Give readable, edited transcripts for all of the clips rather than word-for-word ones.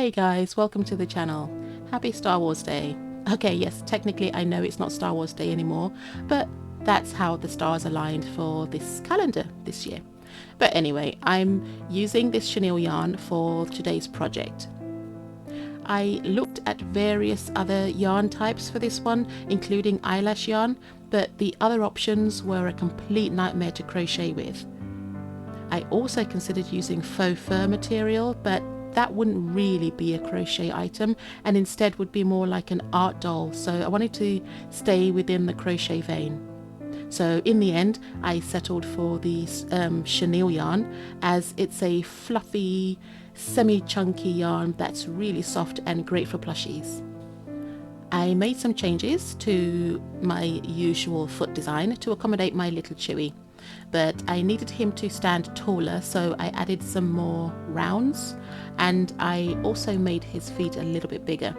Hey guys, welcome to the channel. Happy Star Wars Day. Okay, yes, technically I know it's not Star Wars Day anymore, but that's how the stars aligned for this calendar this year. But anyway, I'm using this chenille yarn for today's project. I looked at various other yarn types for this one, including eyelash yarn, but the other options were a complete nightmare to crochet with. I also considered using faux fur material, but that wouldn't really be a crochet item and instead would be more like an art doll, so I wanted to stay within the crochet vein. So in the end I settled for the chenille yarn, as it's a fluffy, semi-chunky yarn that's really soft and great for plushies. I made some changes to my usual foot design to accommodate my little Chewy, but I needed him to stand taller, so I added some more rounds, and I also made his feet a little bit bigger.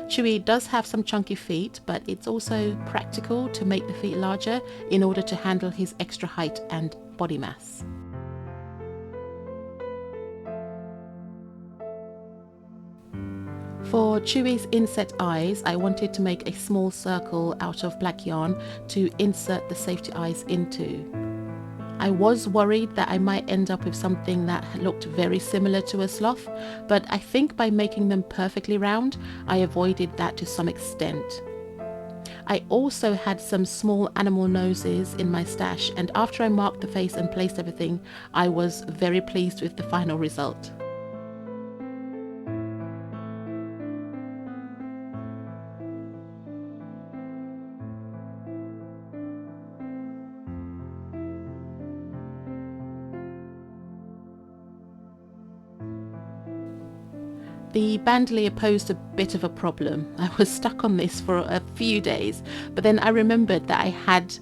Chewy does have some chunky feet, but it's also practical to make the feet larger in order to handle his extra height and body mass. For Chewy's Inset Eyes, I wanted to make a small circle out of black yarn to insert the safety eyes into. I was worried that I might end up with something that looked very similar to a sloth, but I think by making them perfectly round, I avoided that to some extent. I also had some small animal noses in my stash, and after I marked the face and placed everything, I was very pleased with the final result. The bandolier posed a bit of a problem. I was stuck on this for a few days, but then I remembered that I had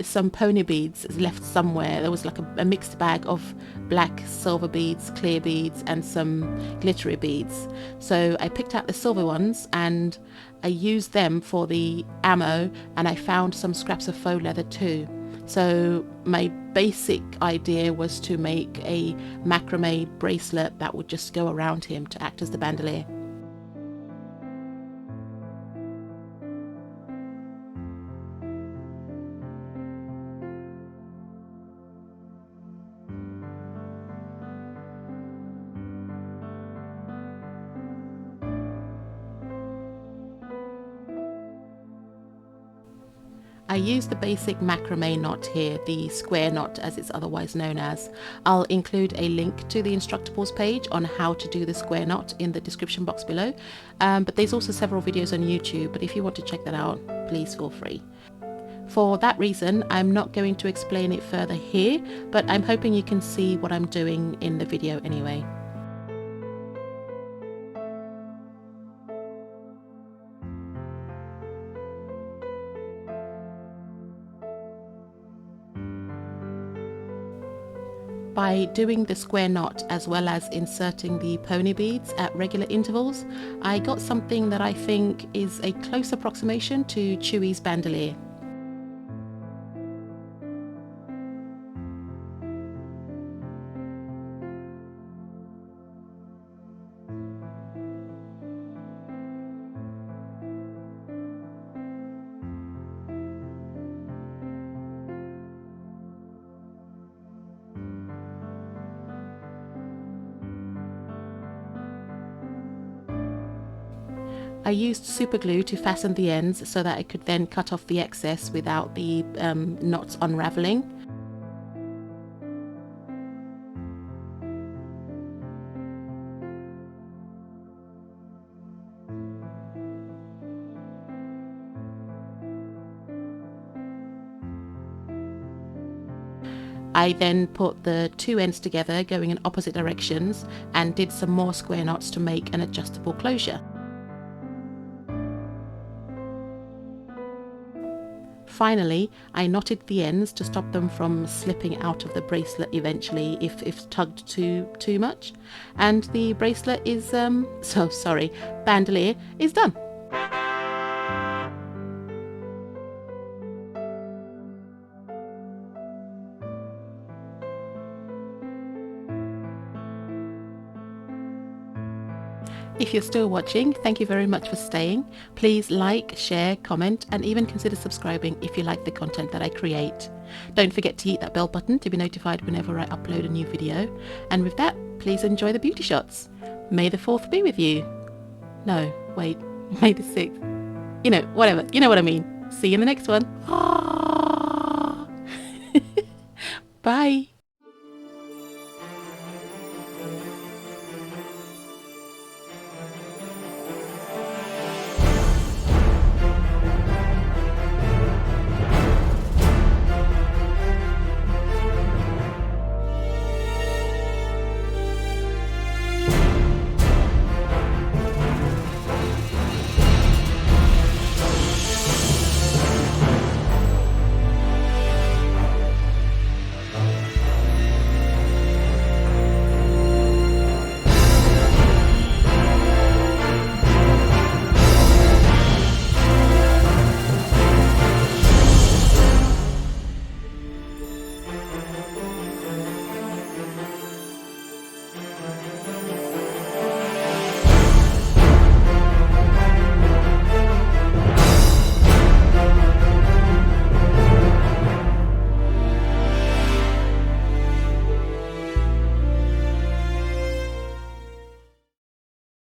some pony beads left somewhere. There was like a mixed bag of black silver beads, clear beads, and some glittery beads. So I picked out the silver ones and I used them for the ammo, and I found some scraps of faux leather too. So my basic idea was to make a macrame bracelet that would just go around him to act as the bandolier. I used the basic macrame knot here, the square knot as it's otherwise known as. I'll include a link to the Instructables page on how to do the square knot in the description box below, but there's also several videos on YouTube, but if you want to check that out, please feel free. For that reason, I'm not going to explain it further here, but I'm hoping you can see what I'm doing in the video anyway. By doing the square knot as well as inserting the pony beads at regular intervals, I got something that I think is a close approximation to Chewy's bandolier. I used super glue to fasten the ends so that I could then cut off the excess without the knots unraveling. I then put the two ends together going in opposite directions and did some more square knots to make an adjustable closure. Finally, I knotted the ends to stop them from slipping out of the bracelet eventually if tugged too much, and the bracelet is bandolier is done. If you're still watching, thank you very much for staying. Please like, share, comment, and even consider subscribing if you like the content that I create. Don't forget to hit that bell button to be notified whenever I upload a new video. And with that, please enjoy the beauty shots. May the 4th be with you. No, wait, May the 6th. You know, whatever, you know what I mean. See you in the next one. Bye.